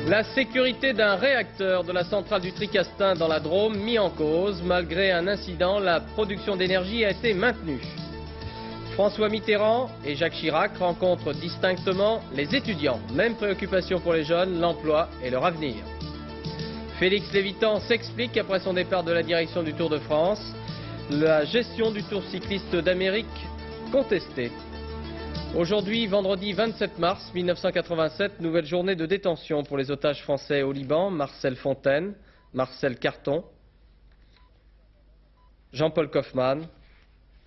La sécurité d'un réacteur de la centrale du Tricastin dans la Drôme mis en cause. Malgré un incident, la production d'énergie a été maintenue. François Mitterrand et Jacques Chirac rencontrent distinctement les étudiants. Même préoccupation pour les jeunes, l'emploi et leur avenir. Félix Lévitan s'explique après son départ de la direction du Tour de France. La gestion du Tour cycliste d'Amérique contestée. Aujourd'hui, vendredi 27 mars 1987, nouvelle journée de détention pour les otages français au Liban. Marcel Fontaine, Marcel Carton, Jean-Paul Kaufmann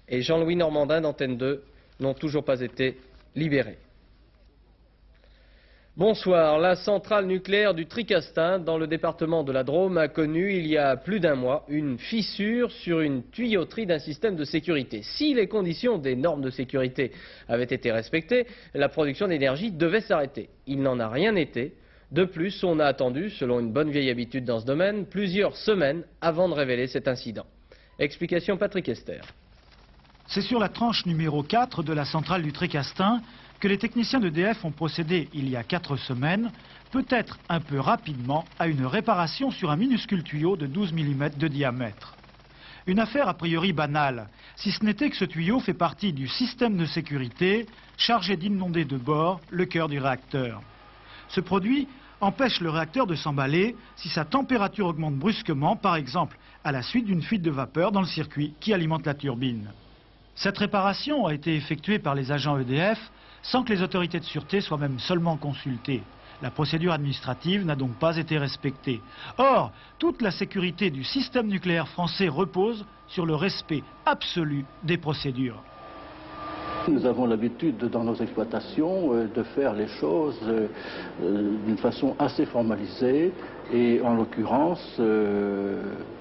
et Jean-Louis Normandin d'Antenne 2 n'ont toujours pas été libérés. Bonsoir. La centrale nucléaire du Tricastin, dans le département de la Drôme, a connu il y a plus d'un mois une fissure sur une tuyauterie d'un système de sécurité. Si les conditions des normes de sécurité avaient été respectées, la production d'énergie devait s'arrêter. Il n'en a rien été. De plus, on a attendu, selon une bonne vieille habitude dans ce domaine, plusieurs semaines avant de révéler cet incident. Explication Patrick Esther. C'est sur la tranche numéro 4 de la centrale du Tricastin que les techniciens d'EDF ont procédé il y a 4 semaines, peut-être un peu rapidement, à une réparation sur un minuscule tuyau de 12 mm de diamètre. Une affaire a priori banale, si ce n'était que ce tuyau fait partie du système de sécurité chargé d'inonder de bord le cœur du réacteur. Ce produit empêche le réacteur de s'emballer si sa température augmente brusquement, par exemple à la suite d'une fuite de vapeur dans le circuit qui alimente la turbine. Cette réparation a été effectuée par les agents EDF sans que les autorités de sûreté soient même seulement consultées. La procédure administrative n'a donc pas été respectée. Or, toute la sécurité du système nucléaire français repose sur le respect absolu des procédures. Nous avons l'habitude dans nos exploitations de faire les choses d'une façon assez formalisée et en l'occurrence,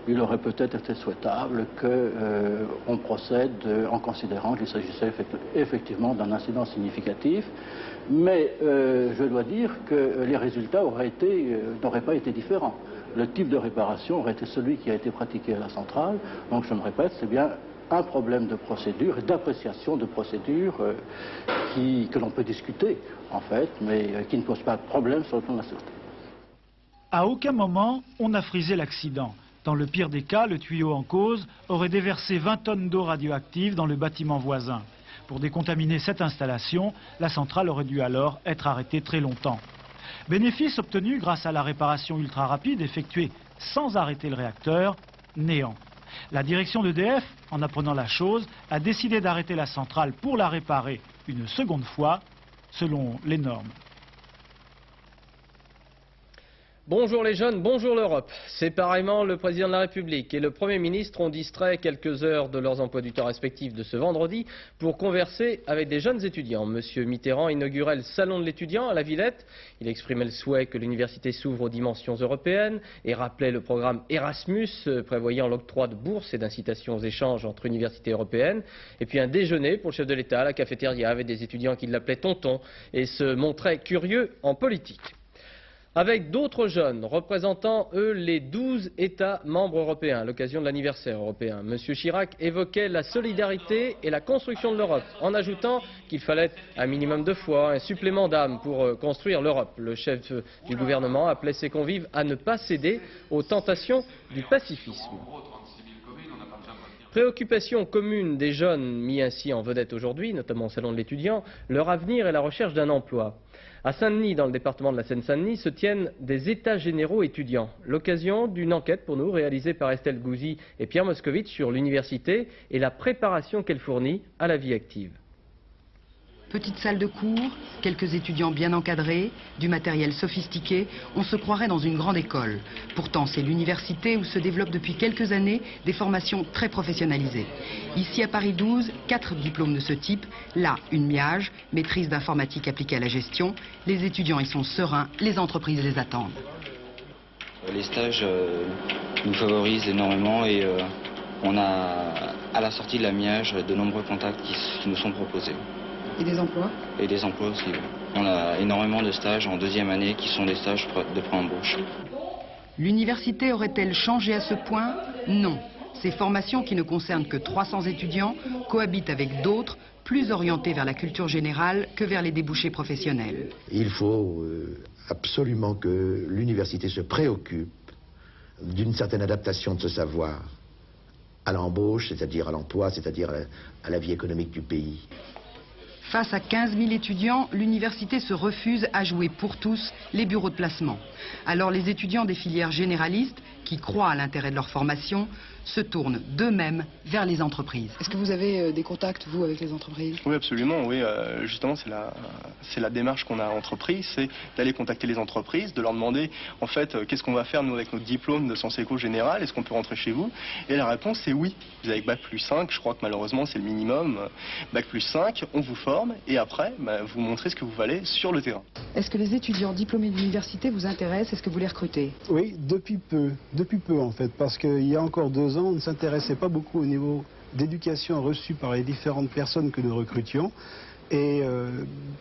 il aurait peut-être été souhaitable qu'on procède en considérant qu'il s'agissait effectivement d'un incident significatif, mais je dois dire que les résultats n'auraient pas été différents. Le type de réparation aurait été celui qui a été pratiqué à la centrale, donc je me répète, c'est bien un problème de procédure et d'appréciation de procédure que l'on peut discuter, en fait, mais qui ne pose pas de problème sur le plan de la sûreté. À aucun moment, on n'a frisé l'accident. Dans le pire des cas, le tuyau en cause aurait déversé 20 tonnes d'eau radioactive dans le bâtiment voisin. Pour décontaminer cette installation, la centrale aurait dû alors être arrêtée très longtemps. Bénéfice obtenu grâce à la réparation ultra rapide effectuée sans arrêter le réacteur, néant. La direction d'EDF, en apprenant la chose, a décidé d'arrêter la centrale pour la réparer une seconde fois, selon les normes. Bonjour les jeunes, bonjour l'Europe. Séparément, le président de la République et le Premier ministre ont distrait quelques heures de leurs emplois du temps respectifs de ce vendredi pour converser avec des jeunes étudiants. Monsieur Mitterrand inaugurait le salon de l'étudiant à la Villette. Il exprimait le souhait que l'université s'ouvre aux dimensions européennes et rappelait le programme Erasmus prévoyant l'octroi de bourses et d'incitations aux échanges entre universités européennes. Et puis un déjeuner pour le chef de l'État à la cafétéria avec des étudiants qui l'appelaient tonton et se montraient curieux en politique. Avec d'autres jeunes représentant, eux, les 12 États membres européens à l'occasion de l'anniversaire européen. M. Chirac évoquait la solidarité et la construction de l'Europe, en ajoutant qu'il fallait un minimum de foi, un supplément d'âme pour construire l'Europe. Le chef du gouvernement appelait ses convives à ne pas céder aux tentations du pacifisme. Préoccupation commune des jeunes mis ainsi en vedette aujourd'hui, notamment au salon de l'étudiant, leur avenir et la recherche d'un emploi. À Saint-Denis, dans le département de la Seine-Saint-Denis, se tiennent des états généraux étudiants. L'occasion d'une enquête pour nous réalisée par Estelle Gouzy et Pierre Moscovitch sur l'université et la préparation qu'elle fournit à la vie active. Petite salle de cours, quelques étudiants bien encadrés, du matériel sophistiqué, on se croirait dans une grande école. Pourtant, c'est l'université où se développent depuis quelques années des formations très professionnalisées. Ici à Paris 12, 4 diplômes de ce type, là une MIAGE, maîtrise d'informatique appliquée à la gestion. Les étudiants y sont sereins, les entreprises les attendent. Les stages nous favorisent énormément et on a à la sortie de la MIAGE de nombreux contacts qui nous sont proposés. Et des emplois? Et des emplois aussi. On a énormément de stages en deuxième année qui sont des stages de pré-embauche. L'université aurait-elle changé à ce point? Non. Ces formations, qui ne concernent que 300 étudiants, cohabitent avec d'autres, plus orientés vers la culture générale que vers les débouchés professionnels. Il faut absolument que l'université se préoccupe d'une certaine adaptation de ce savoir à l'embauche, c'est-à-dire à l'emploi, c'est-à-dire à la vie économique du pays. Face à 15 000 étudiants, l'université se refuse à jouer pour tous les bureaux de placement. Alors les étudiants des filières généralistes, qui croient à l'intérêt de leur formation, se tournent d'eux-mêmes vers les entreprises. Est-ce que vous avez des contacts, vous, avec les entreprises? Oui, absolument. Oui, justement, c'est la démarche qu'on a entreprise, c'est d'aller contacter les entreprises, de leur demander, en fait, qu'est-ce qu'on va faire, nous, avec notre diplôme de sciences éco générales, est-ce qu'on peut rentrer chez vous? Et la réponse, c'est oui. Vous avez Bac plus 5, je crois que malheureusement, c'est le minimum. Bac plus 5, on vous forme, et après, vous montrez ce que vous valez sur le terrain. Est-ce que les étudiants diplômés de l'université vous intéressent? Est-ce que vous les recrutez? Oui, depuis peu en fait, parce qu'il y a encore 2 ans, on ne s'intéressait pas beaucoup au niveau d'éducation reçue par les différentes personnes que nous recrutions. Et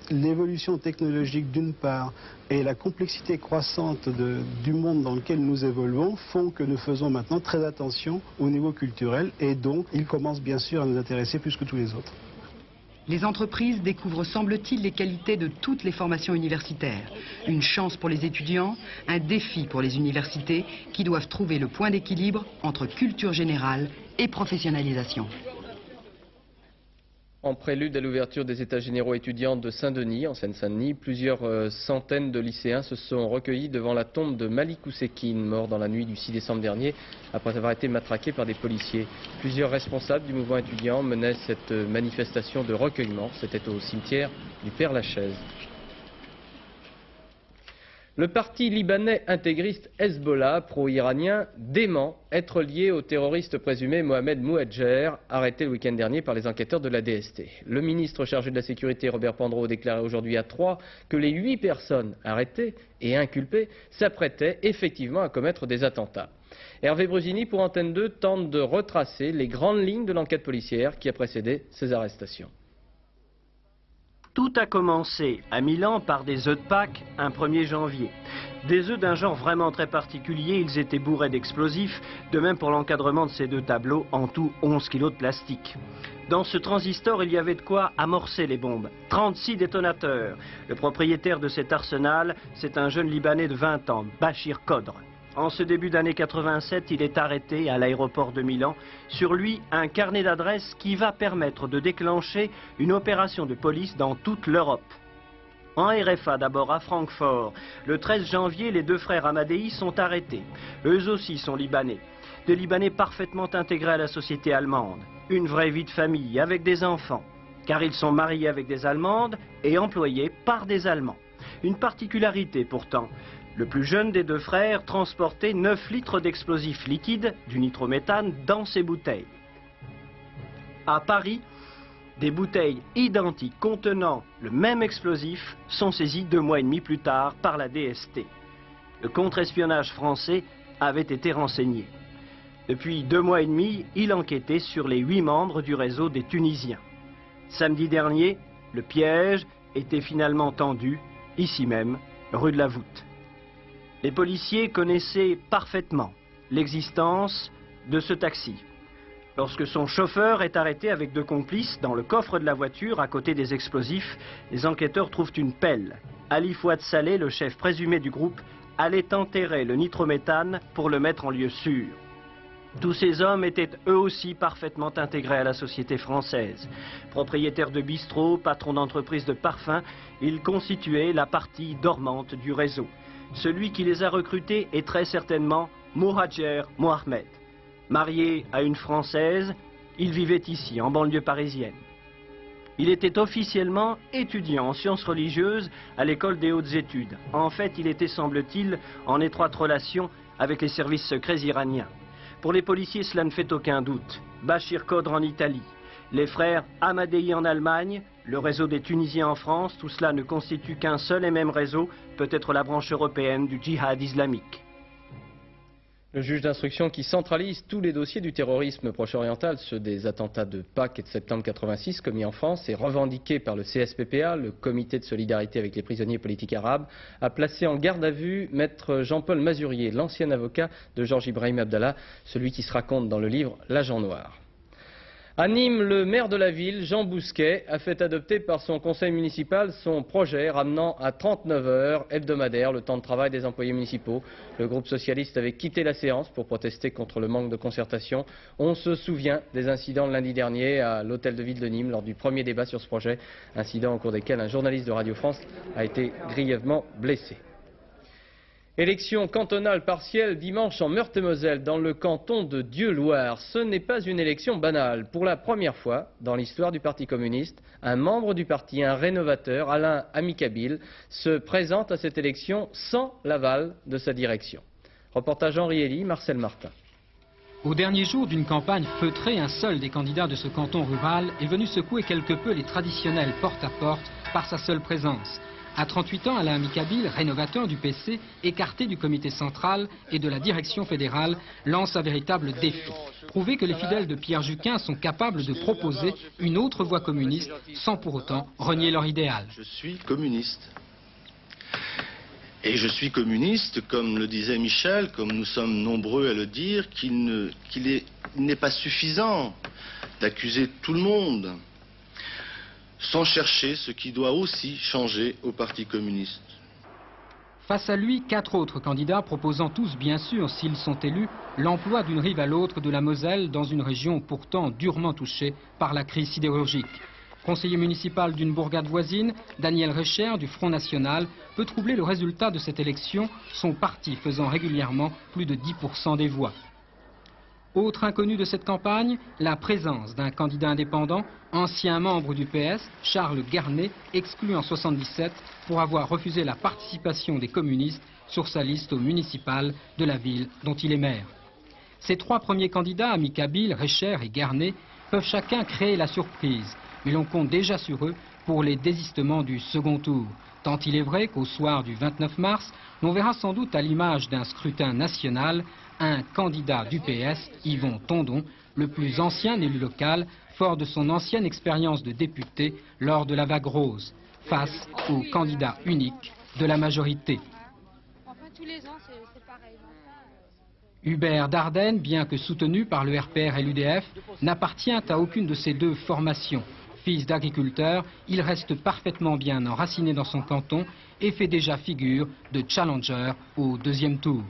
l'évolution technologique d'une part et la complexité croissante du monde dans lequel nous évoluons font que nous faisons maintenant très attention au niveau culturel et donc il commence bien sûr à nous intéresser plus que tous les autres. Les entreprises découvrent, semble-t-il, les qualités de toutes les formations universitaires. Une chance pour les étudiants, un défi pour les universités qui doivent trouver le point d'équilibre entre culture générale et professionnalisation. En prélude à l'ouverture des États généraux étudiants de Saint-Denis, en Seine-Saint-Denis, plusieurs centaines de lycéens se sont recueillis devant la tombe de Malik Oussekine, mort dans la nuit du 6 décembre dernier, après avoir été matraqué par des policiers. Plusieurs responsables du mouvement étudiant menaient cette manifestation de recueillement. C'était au cimetière du Père-Lachaise. Le parti libanais intégriste Hezbollah, pro-iranien, dément être lié au terroriste présumé Mohamed Mouadjer, arrêté le week-end dernier par les enquêteurs de la DST. Le ministre chargé de la Sécurité, Robert Pandreau, déclarait aujourd'hui à Troyes que les 8 personnes arrêtées et inculpées s'apprêtaient effectivement à commettre des attentats. Hervé Brusini, pour Antenne 2, tente de retracer les grandes lignes de l'enquête policière qui a précédé ces arrestations. Tout a commencé à Milan par des œufs de Pâques un 1er janvier. Des œufs d'un genre vraiment très particulier, ils étaient bourrés d'explosifs, de même pour l'encadrement de ces 2 tableaux, en tout 11 kilos de plastique. Dans ce transistor, il y avait de quoi amorcer les bombes. 36 détonateurs. Le propriétaire de cet arsenal, c'est un jeune Libanais de 20 ans, Bachir Kodr. En ce début d'année 87, il est arrêté à l'aéroport de Milan. Sur lui, un carnet d'adresses qui va permettre de déclencher une opération de police dans toute l'Europe. En RFA d'abord à Francfort. Le 13 janvier, les 2 frères Amadei sont arrêtés. Eux aussi sont libanais. Des Libanais parfaitement intégrés à la société allemande. Une vraie vie de famille avec des enfants. Car ils sont mariés avec des Allemandes et employés par des Allemands. Une particularité pourtant. Le plus jeune des 2 frères transportait 9 litres d'explosifs liquides, du nitrométhane, dans ses bouteilles. À Paris, des bouteilles identiques contenant le même explosif sont saisies 2 mois et demi plus tard par la DST. Le contre-espionnage français avait été renseigné. Depuis 2 mois et demi, il enquêtait sur les 8 membres du réseau des Tunisiens. Samedi dernier, le piège était finalement tendu, ici même, rue de la Voûte. Les policiers connaissaient parfaitement l'existence de ce taxi. Lorsque son chauffeur est arrêté avec 2 complices dans le coffre de la voiture à côté des explosifs, les enquêteurs trouvent une pelle. Ali Fouad Saleh, le chef présumé du groupe, allait enterrer le nitrométhane pour le mettre en lieu sûr. Tous ces hommes étaient eux aussi parfaitement intégrés à la société française. Propriétaires de bistrots, patrons d'entreprises de parfums, ils constituaient la partie dormante du réseau. Celui qui les a recrutés est très certainement Mouhadjer Mohamed. Marié à une Française, il vivait ici, en banlieue parisienne. Il était officiellement étudiant en sciences religieuses à l'école des hautes études. En fait, il était, semble-t-il, en étroite relation avec les services secrets iraniens. Pour les policiers, cela ne fait aucun doute. Bachir Kodr en Italie, les frères Amadei en Allemagne, le réseau des Tunisiens en France, tout cela ne constitue qu'un seul et même réseau, peut-être la branche européenne du djihad islamique. Le juge d'instruction qui centralise tous les dossiers du terrorisme proche-oriental, ceux des attentats de Pâques et de septembre 86 commis en France et revendiqués par le CSPPA, le Comité de solidarité avec les prisonniers politiques arabes, a placé en garde à vue maître Jean-Paul Mazurier, l'ancien avocat de Georges Ibrahim Abdallah, celui qui se raconte dans le livre L'Agent Noir. À Nîmes, le maire de la ville, Jean Bousquet, a fait adopter par son conseil municipal son projet ramenant à 39 heures hebdomadaires le temps de travail des employés municipaux. Le groupe socialiste avait quitté la séance pour protester contre le manque de concertation. On se souvient des incidents de lundi dernier à l'hôtel de ville de Nîmes lors du premier débat sur ce projet, incident au cours desquels un journaliste de Radio France a été grièvement blessé. Élection cantonale partielle dimanche en Meurthe-et-Moselle dans le canton de Dieulouard. Ce n'est pas une élection banale. Pour la première fois dans l'histoire du Parti communiste, un membre du parti, un rénovateur, Alain Amicabile, se présente à cette élection sans l'aval de sa direction. Reportage Henri Elie, Marcel Martin. Au dernier jour d'une campagne feutrée, un seul des candidats de ce canton rural est venu secouer quelque peu les traditionnels porte-à-porte par sa seule présence. À 38 ans, Alain Amicabile, rénovateur du PC, écarté du comité central et de la direction fédérale, lance un véritable défi. Prouver que les fidèles de Pierre Juquin sont capables de proposer une autre voie communiste sans pour autant renier leur idéal. Je suis communiste. Et je suis communiste, comme le disait Michel, comme nous sommes nombreux à le dire, qu'il n'est pas suffisant d'accuser tout le monde, sans chercher ce qui doit aussi changer au Parti communiste. Face à lui, 4 autres candidats proposant tous, bien sûr, s'ils sont élus, l'emploi d'une rive à l'autre de la Moselle dans une région pourtant durement touchée par la crise sidérurgique. Conseiller municipal d'une bourgade voisine, Daniel Recher du Front National peut troubler le résultat de cette élection, son parti faisant régulièrement plus de 10% des voix. Autre inconnu de cette campagne, la présence d'un candidat indépendant, ancien membre du PS, Charles Garnet, exclu en 1977 pour avoir refusé la participation des communistes sur sa liste au municipal de la ville dont il est maire. Ces 3 premiers candidats, Amicabile, Recher et Garnet, peuvent chacun créer la surprise, mais l'on compte déjà sur eux pour les désistements du second tour. Tant il est vrai qu'au soir du 29 mars, l'on verra sans doute à l'image d'un scrutin national un candidat du PS, Yvon Tondon, le plus ancien élu local, fort de son ancienne expérience de député lors de la vague rose, face au candidat unique de la majorité. Hubert Dardenne, bien que soutenu par le RPR et l'UDF, n'appartient à aucune de ces 2 formations. Fils d'agriculteur, il reste parfaitement bien enraciné dans son canton et fait déjà figure de challenger au 2e tour.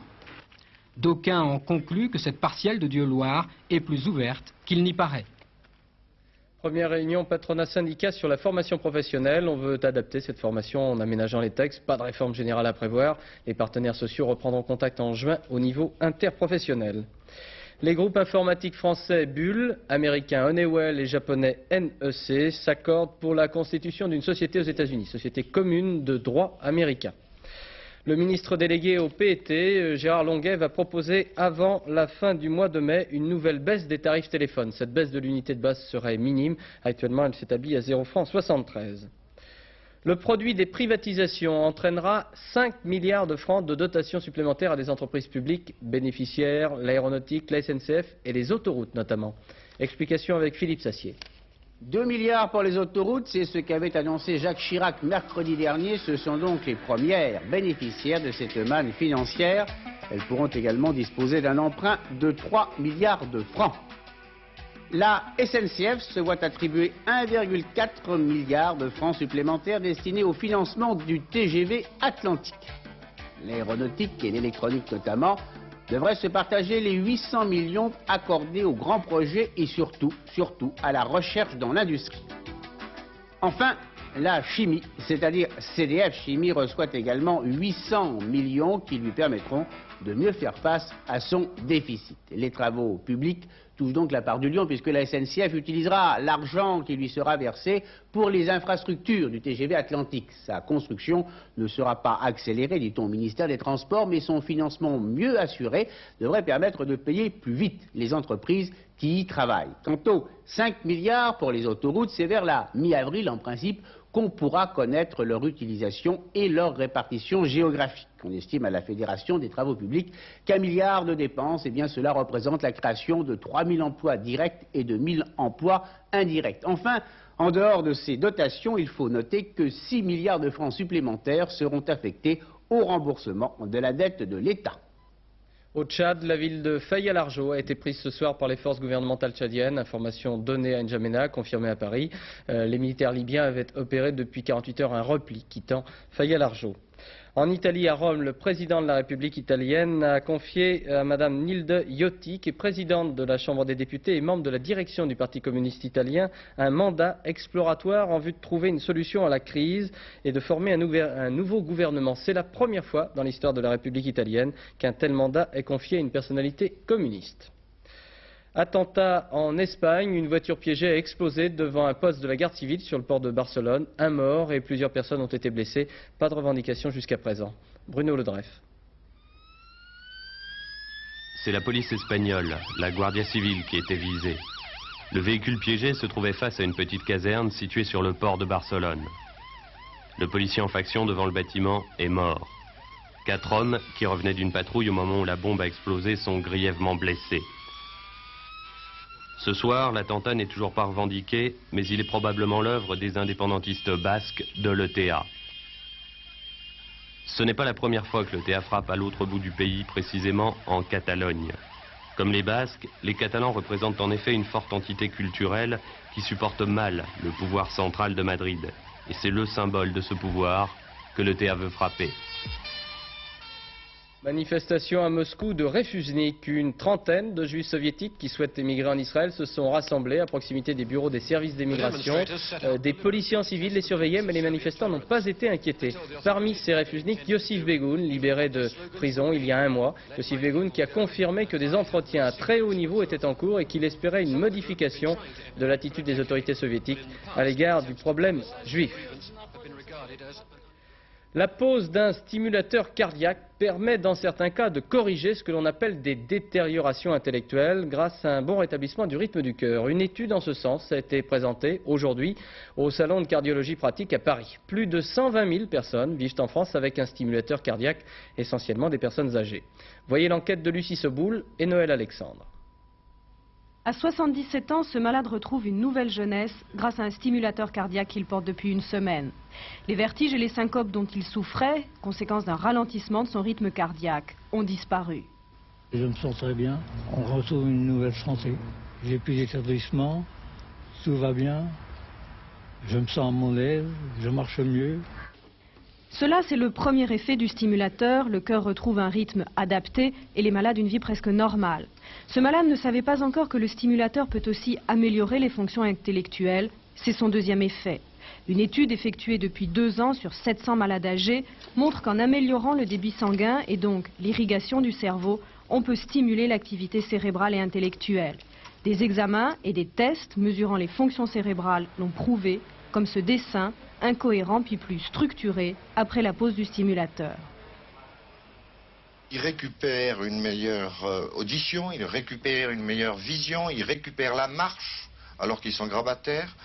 D'aucuns ont conclu que cette partielle de Dieulouard est plus ouverte qu'il n'y paraît. Première réunion patronat-syndicat sur la formation professionnelle. On veut adapter cette formation en aménageant les textes. Pas de réforme générale à prévoir. Les partenaires sociaux reprendront contact en juin au niveau interprofessionnel. Les groupes informatiques français Bull, américains Honeywell et japonais NEC s'accordent pour la constitution d'une société aux États-Unis, société commune de droit américain. Le ministre délégué au PET, Gérard Longuet, va proposer avant la fin du mois de mai une nouvelle baisse des tarifs téléphone. Cette baisse de l'unité de base serait minime. Actuellement, elle s'établit à 0,73 francs. Le produit des privatisations entraînera 5 milliards de francs de dotations supplémentaires à des entreprises publiques bénéficiaires, l'aéronautique, la SNCF et les autoroutes notamment. Explication avec Philippe Sassier. 2 milliards pour les autoroutes, c'est ce qu'avait annoncé Jacques Chirac mercredi dernier. Ce sont donc les premières bénéficiaires de cette manne financière. Elles pourront également disposer d'un emprunt de 3 milliards de francs. La SNCF se voit attribuer 1,4 milliard de francs supplémentaires destinés au financement du TGV Atlantique. L'aéronautique et l'électronique notamment devraient se partager les 800 millions accordés aux grands projets et surtout à la recherche dans l'industrie. Enfin, la chimie, c'est-à-dire CDF Chimie, reçoit également 800 millions qui lui permettront de mieux faire face à son déficit. Les travaux publics touchent donc la part du lion puisque la SNCF utilisera l'argent qui lui sera versé pour les infrastructures du TGV Atlantique. Sa construction ne sera pas accélérée, dit-on au ministère des Transports, mais son financement mieux assuré devrait permettre de payer plus vite les entreprises qui y travaillent. Quant aux 5 milliards pour les autoroutes, c'est vers la mi-avril en principe qu'on pourra connaître leur utilisation et leur répartition géographique. On estime à la Fédération des travaux publics qu'1 milliard de dépenses, eh bien cela représente la création de 3000 emplois directs et de 1000 emplois indirects. Enfin, en dehors de ces dotations, il faut noter que 6 milliards de francs supplémentaires seront affectés au remboursement de la dette de l'État. Au Tchad, la ville de Faye-à-Largeau a été prise ce soir par les forces gouvernementales tchadiennes. Information donnée à N'Djamena, confirmée à Paris. Les militaires libyens avaient opéré depuis 48 heures un repli quittant Faye-à-Largeau. En Italie, à Rome, le président de la République italienne a confié à Mme Nilde Iotti, qui est présidente de la Chambre des députés et membre de la direction du Parti communiste italien, un mandat exploratoire en vue de trouver une solution à la crise et de former un nouveau gouvernement. C'est la première fois dans l'histoire de la République italienne qu'un tel mandat est confié à une personnalité communiste. Attentat en Espagne, une voiture piégée a explosé devant un poste de la garde civile sur le port de Barcelone. Un mort et plusieurs personnes ont été blessées. Pas de revendication jusqu'à présent. Bruno Ledreff. C'est la police espagnole, la Guardia Civile, qui était visée. Le véhicule piégé se trouvait face à une petite caserne située sur le port de Barcelone. Le policier en faction devant le bâtiment est mort. 4 hommes qui revenaient d'une patrouille au moment où la bombe a explosé sont grièvement blessés. Ce soir, l'attentat n'est toujours pas revendiqué, mais il est probablement l'œuvre des indépendantistes basques de l'ETA. Ce n'est pas la première fois que l'ETA frappe à l'autre bout du pays, précisément en Catalogne. Comme les Basques, les Catalans représentent en effet une forte entité culturelle qui supporte mal le pouvoir central de Madrid. Et c'est le symbole de ce pouvoir que l'ETA veut frapper. Manifestation à Moscou de Refusnik. Une trentaine de juifs soviétiques qui souhaitent émigrer en Israël se sont rassemblés à proximité des bureaux des services d'émigration. Des policiers en civil les surveillaient, mais les manifestants n'ont pas été inquiétés. Parmi ces Refusnik, Yossif Begoun, libéré de prison il y a un mois. Yossif Begoun qui a confirmé que des entretiens à très haut niveau étaient en cours et qu'il espérait une modification de l'attitude des autorités soviétiques à l'égard du problème juif. La pose d'un stimulateur cardiaque permet dans certains cas de corriger ce que l'on appelle des détériorations intellectuelles grâce à un bon rétablissement du rythme du cœur. Une étude en ce sens a été présentée aujourd'hui au Salon de cardiologie pratique à Paris. Plus de 120 000 personnes vivent en France avec un stimulateur cardiaque, essentiellement des personnes âgées. Voyez l'enquête de Lucie Soboul et Noël Alexandre. À 77 ans, ce malade retrouve une nouvelle jeunesse grâce à un stimulateur cardiaque qu'il porte depuis une semaine. Les vertiges et les syncopes dont il souffrait, conséquence d'un ralentissement de son rythme cardiaque, ont disparu. Je me sens très bien, on retrouve une nouvelle santé. J'ai plus d'établissements, tout va bien, je me sens à mon aise, je marche mieux. Cela, c'est le premier effet du stimulateur. Le cœur retrouve un rythme adapté et les malades une vie presque normale. Ce malade ne savait pas encore que le stimulateur peut aussi améliorer les fonctions intellectuelles. C'est son deuxième effet. Une étude effectuée depuis 2 ans sur 700 malades âgés montre qu'en améliorant le débit sanguin et donc l'irrigation du cerveau, on peut stimuler l'activité cérébrale et intellectuelle. Des examens et des tests mesurant les fonctions cérébrales l'ont prouvé, comme ce dessin incohérent puis plus structuré après la pose du stimulateur. Il récupère une meilleure audition, il récupère une meilleure vision, il récupère la marche alors qu'ils sont grabataires,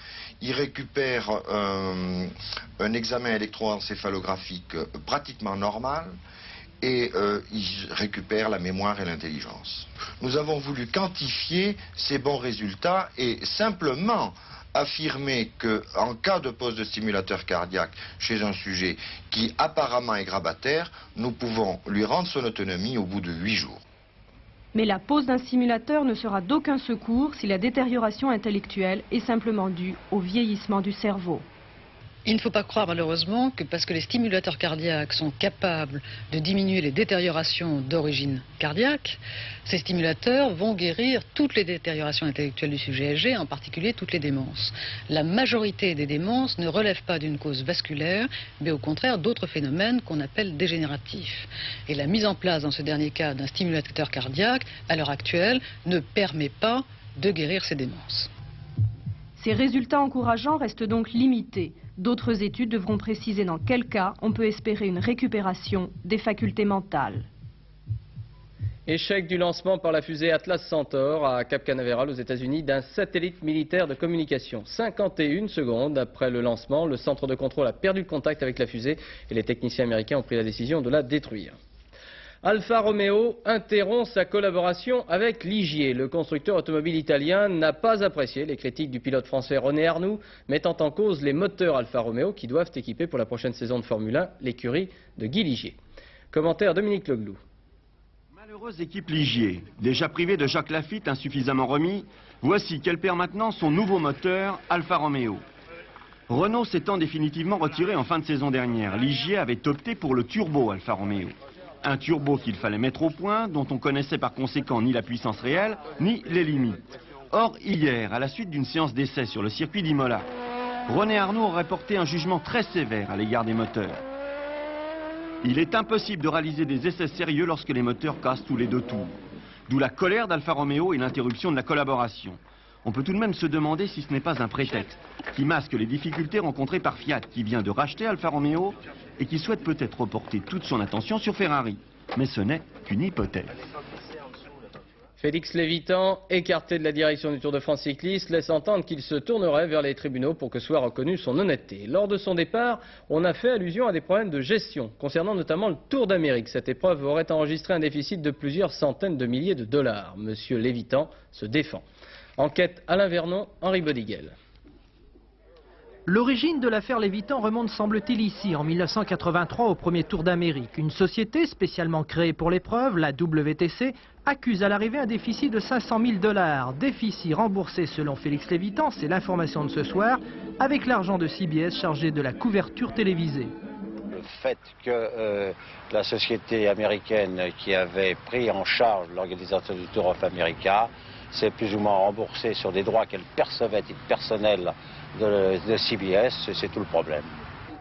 il récupère un examen électroencéphalographique pratiquement normal et il récupère la mémoire et l'intelligence. Nous avons voulu quantifier ces bons résultats et simplement affirmer qu'en cas de pose de stimulateur cardiaque chez un sujet qui apparemment est grabataire, nous pouvons lui rendre son autonomie au bout de 8 jours. Mais la pose d'un stimulateur ne sera d'aucun secours si la détérioration intellectuelle est simplement due au vieillissement du cerveau. Il ne faut pas croire malheureusement que parce que les stimulateurs cardiaques sont capables de diminuer les détériorations d'origine cardiaque, ces stimulateurs vont guérir toutes les détériorations intellectuelles du sujet âgé, en particulier toutes les démences. La majorité des démences ne relèvent pas d'une cause vasculaire, mais au contraire d'autres phénomènes qu'on appelle dégénératifs. Et la mise en place dans ce dernier cas d'un stimulateur cardiaque, à l'heure actuelle, ne permet pas de guérir ces démences. Ces résultats encourageants restent donc limités. D'autres études devront préciser dans quel cas on peut espérer une récupération des facultés mentales. Échec du lancement par la fusée Atlas Centaure à Cap Canaveral aux États-Unis d'un satellite militaire de communication. 51 secondes après le lancement, le centre de contrôle a perdu le contact avec la fusée et les techniciens américains ont pris la décision de la détruire. Alfa Romeo interrompt sa collaboration avec Ligier. Le constructeur automobile italien n'a pas apprécié les critiques du pilote français René Arnoux, mettant en cause les moteurs Alfa Romeo qui doivent équiper pour la prochaine saison de Formule 1 l'écurie de Guy Ligier. Commentaire Dominique Leglou. Malheureuse équipe Ligier, déjà privée de Jacques Lafitte insuffisamment remis, voici qu'elle perd maintenant son nouveau moteur Alfa Romeo. Renault s'étant définitivement retiré en fin de saison dernière, Ligier avait opté pour le turbo Alfa Romeo. Un turbo qu'il fallait mettre au point, dont on connaissait par conséquent ni la puissance réelle, ni les limites. Or, hier, à la suite d'une séance d'essai sur le circuit d'Imola, René Arnoux aurait porté un jugement très sévère à l'égard des moteurs. Il est impossible de réaliser des essais sérieux lorsque les moteurs cassent tous les 2 tours. D'où la colère d'Alfa Romeo et l'interruption de la collaboration. On peut tout de même se demander si ce n'est pas un prétexte qui masque les difficultés rencontrées par Fiat, qui vient de racheter Alfa Romeo et qui souhaite peut-être reporter toute son attention sur Ferrari. Mais ce n'est qu'une hypothèse. Félix Lévitan, écarté de la direction du Tour de France cycliste, laisse entendre qu'il se tournerait vers les tribunaux pour que soit reconnue son honnêteté. Lors de son départ, on a fait allusion à des problèmes de gestion, concernant notamment le Tour d'Amérique. Cette épreuve aurait enregistré un déficit de plusieurs centaines de milliers de dollars. Monsieur Lévitan se défend. Enquête Alain Vernon, Henri Bodiguel. L'origine de l'affaire Lévitan remonte, semble-t-il, ici, en 1983, au premier Tour d'Amérique. Une société spécialement créée pour l'épreuve, la WTC, accuse à l'arrivée un déficit de 500 000 $. Déficit remboursé selon Félix Lévitan, c'est l'information de ce soir, avec l'argent de CBS chargé de la couverture télévisée. Le fait que la société américaine qui avait pris en charge l'organisation du Tour of America s'est plus ou moins remboursée sur des droits qu'elle percevait à titre personnel de CBS, c'est tout le problème.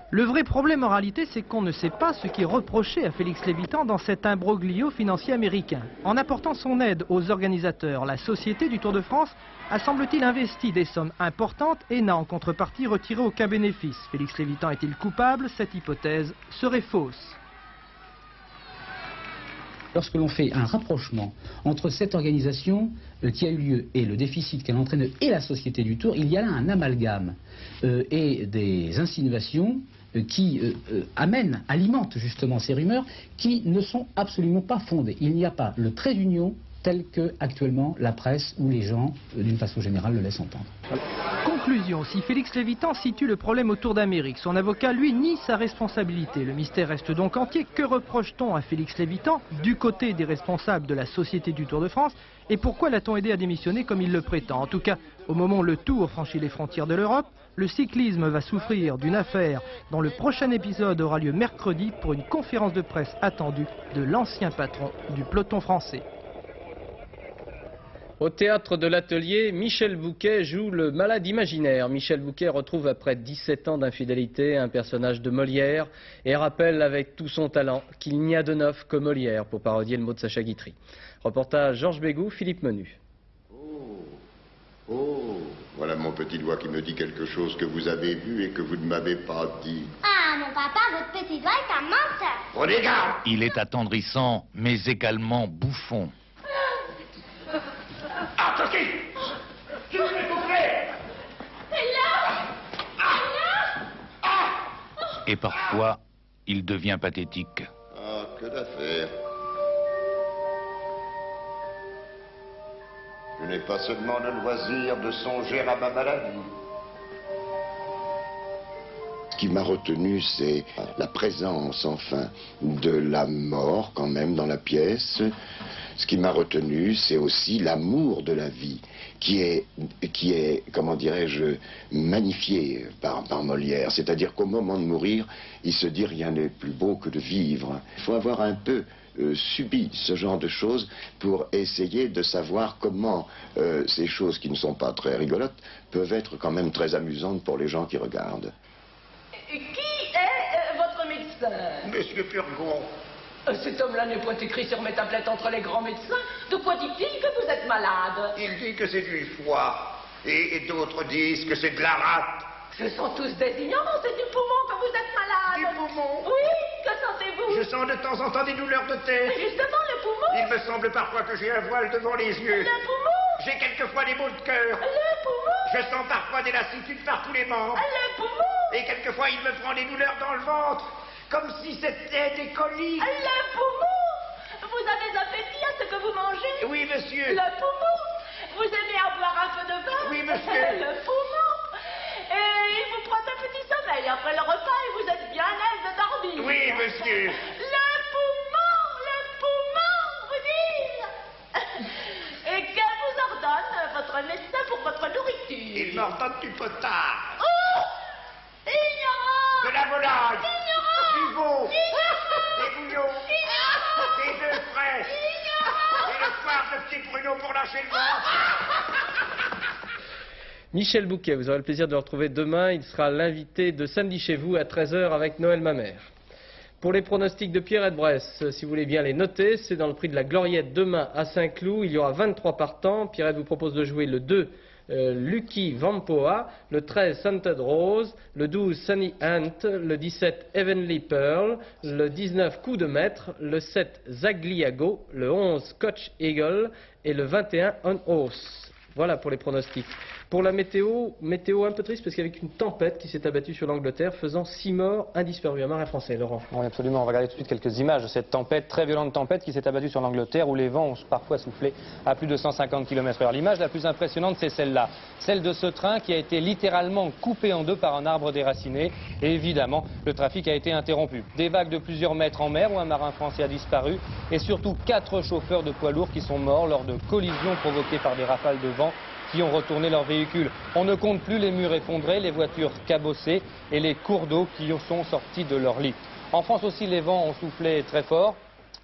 Le vrai problème en réalité, c'est qu'on ne sait pas ce qui est reproché à Félix Lévitan dans cet imbroglio financier américain. En apportant son aide aux organisateurs, la Société du Tour de France a, semble-t-il, investi des sommes importantes et n'a en contrepartie retiré aucun bénéfice. Félix Lévitan est-il coupable? Cette hypothèse serait fausse. Lorsque l'on fait un rapprochement entre cette organisation qui a eu lieu et le déficit qu'elle entraîne et la Société du Tour, il y a là un amalgame et des insinuations qui alimentent justement ces rumeurs qui ne sont absolument pas fondées. Il n'y a pas le trait d'union tel que actuellement la presse ou les gens, d'une façon générale, le laissent entendre. Conclusion, si Félix Lévitan situe le problème au Tour d'Amérique, son avocat, lui, nie sa responsabilité. Le mystère reste donc entier. Que reproche-t-on à Félix Lévitan du côté des responsables de la Société du Tour de France? Et pourquoi l'a-t-on aidé à démissionner comme il le prétend? En tout cas, au moment où le Tour franchit les frontières de l'Europe, le cyclisme va souffrir d'une affaire dont le prochain épisode aura lieu mercredi pour une conférence de presse attendue de l'ancien patron du peloton français. Au théâtre de l'Atelier, Michel Bouquet joue le malade imaginaire. Michel Bouquet retrouve après 17 ans d'infidélité un personnage de Molière et rappelle avec tout son talent qu'il n'y a de neuf que Molière, pour parodier le mot de Sacha Guitry. Reportage Georges Bégou, Philippe Menu. Oh, voilà mon petit doigt qui me dit quelque chose que vous avez vu et que vous ne m'avez pas dit. Ah, mon papa, votre petit doigt est un menteur. Prenez garde! Il est attendrissant, mais également bouffon. Ah, Toki! Tu veux m'étouffer? C'est là! Et parfois, il devient pathétique. Ah, que d'affaires. Je n'ai pas seulement le loisir de songer à ma maladie. Ce qui m'a retenu, c'est la présence, enfin, de la mort, quand même, dans la pièce. Ce qui m'a retenu, c'est aussi l'amour de la vie, qui est comment dirais-je, magnifié par Molière. C'est-à-dire qu'au moment de mourir, il se dit rien n'est plus beau que de vivre. Il faut avoir un peu subi ce genre de choses pour essayer de savoir comment ces choses qui ne sont pas très rigolotes peuvent être quand même très amusantes pour les gens qui regardent. Qui est votre médecin? Monsieur Purgon. Cet homme-là n'est point écrit sur mes tablettes entre les grands médecins. De quoi dit-il que vous êtes malade? Il dit que c'est du foie, et d'autres disent que c'est de la rate. Ce sont tous des ignorants, c'est du poumon que vous êtes malade. Du poumon? Oui, que sentez-vous? Je sens de temps en temps des douleurs de tête. Justement, le poumon. Il me semble parfois que j'ai un voile devant les yeux. Le poumon. J'ai quelquefois des maux de cœur. Le poumon. Je sens parfois des lassitudes par tous les membres. Le poumon. Et quelquefois il me prend des douleurs dans le ventre, comme si c'était des coliques. Le poumon. Vous avez appétit à ce que vous mangez? Oui, monsieur. Le poumon. Vous aimez en boire un peu de vin? Oui, monsieur. Le poumon. Et il vous prend un petit sommeil après le repas et vous êtes bien aise de dormir. Oui, monsieur. Le poumon, vous dites. Et que vous ordonne votre médecin pour votre nourriture? Il m'ordonne du potage. Oh! Ignorant! De la volaille. Ignorant! Du veau. Ignorant! Des bouillons. Ignorant! Des œufs frais. Ignorant! Et le soir, de petits pruneaux pour lâcher le ventre. Michel Bouquet, vous aurez le plaisir de le retrouver demain. Il sera l'invité de Samedi chez vous à 13 h avec Noël Mamère. Pour les pronostics de Pierrette Bresse, si vous voulez bien les noter, c'est dans le prix de la Gloriette demain à Saint-Cloud. Il y aura 23 partants. Pierrette vous propose de jouer le 2 Lucky Vampoa, le 13 Scented Rose, le 12 Sunny Ant, le 17 Heavenly Pearl, le 19 Coup de Maître, le 7 Zagliago, le 11 Scotch Eagle et le 21 On Horse. Voilà pour les pronostics. Pour la météo un peu triste parce qu'avec une tempête qui s'est abattue sur l'Angleterre, faisant 6 morts, un disparu. Un marin français, Laurent. Oui, absolument. On va regarder tout de suite quelques images de cette tempête, très violente tempête qui s'est abattue sur l'Angleterre où les vents ont parfois soufflé à plus de 150 km/h. L'image la plus impressionnante, c'est celle-là. Celle de ce train qui a été littéralement coupé en deux par un arbre déraciné. Et évidemment, le trafic a été interrompu. Des vagues de plusieurs mètres en mer où un marin français a disparu. Et surtout 4 chauffeurs de poids lourds qui sont morts lors de collisions provoquées par des rafales de vent qui ont retourné leur véhicule. On ne compte plus les murs effondrés, les voitures cabossées et les cours d'eau qui sont sortis de leur lit. En France aussi, les vents ont soufflé très fort.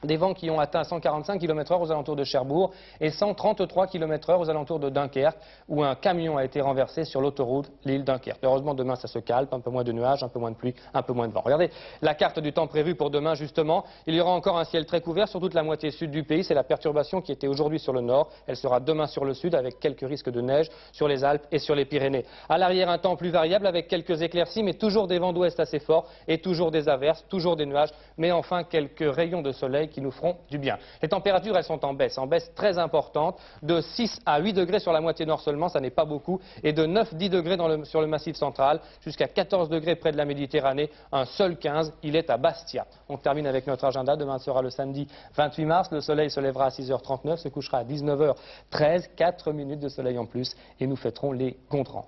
Des vents qui ont atteint 145 km/h aux alentours de Cherbourg et 133 km/h aux alentours de Dunkerque, où un camion a été renversé sur l'autoroute l'île Dunkerque. Heureusement, demain, ça se calme, un peu moins de nuages, un peu moins de pluie, un peu moins de vent. Regardez la carte du temps prévue pour demain, justement. Il y aura encore un ciel très couvert sur toute la moitié sud du pays. C'est la perturbation qui était aujourd'hui sur le nord. Elle sera demain sur le sud, avec quelques risques de neige sur les Alpes et sur les Pyrénées. À l'arrière, un temps plus variable, avec quelques éclaircies, mais toujours des vents d'ouest assez forts et toujours des averses, toujours des nuages, mais enfin quelques rayons de soleil qui nous feront du bien. Les températures, elles sont en baisse très importante, de 6 à 8 degrés sur la moitié nord seulement, ça n'est pas beaucoup, et de 9-10 degrés sur le massif central, jusqu'à 14 degrés près de la Méditerranée, un seul 15, il est à Bastia. On termine avec notre agenda, demain sera le samedi 28 mars, le soleil se lèvera à 6h39, se couchera à 19h13, 4 minutes de soleil en plus, et nous fêterons les Gondrans.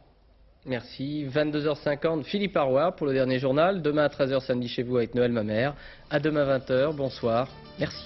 Merci. 22h50, Philippe Arroir pour le dernier journal. Demain à 13h, Samedi chez vous avec Noël Mamère. À demain 20h. Bonsoir. Merci.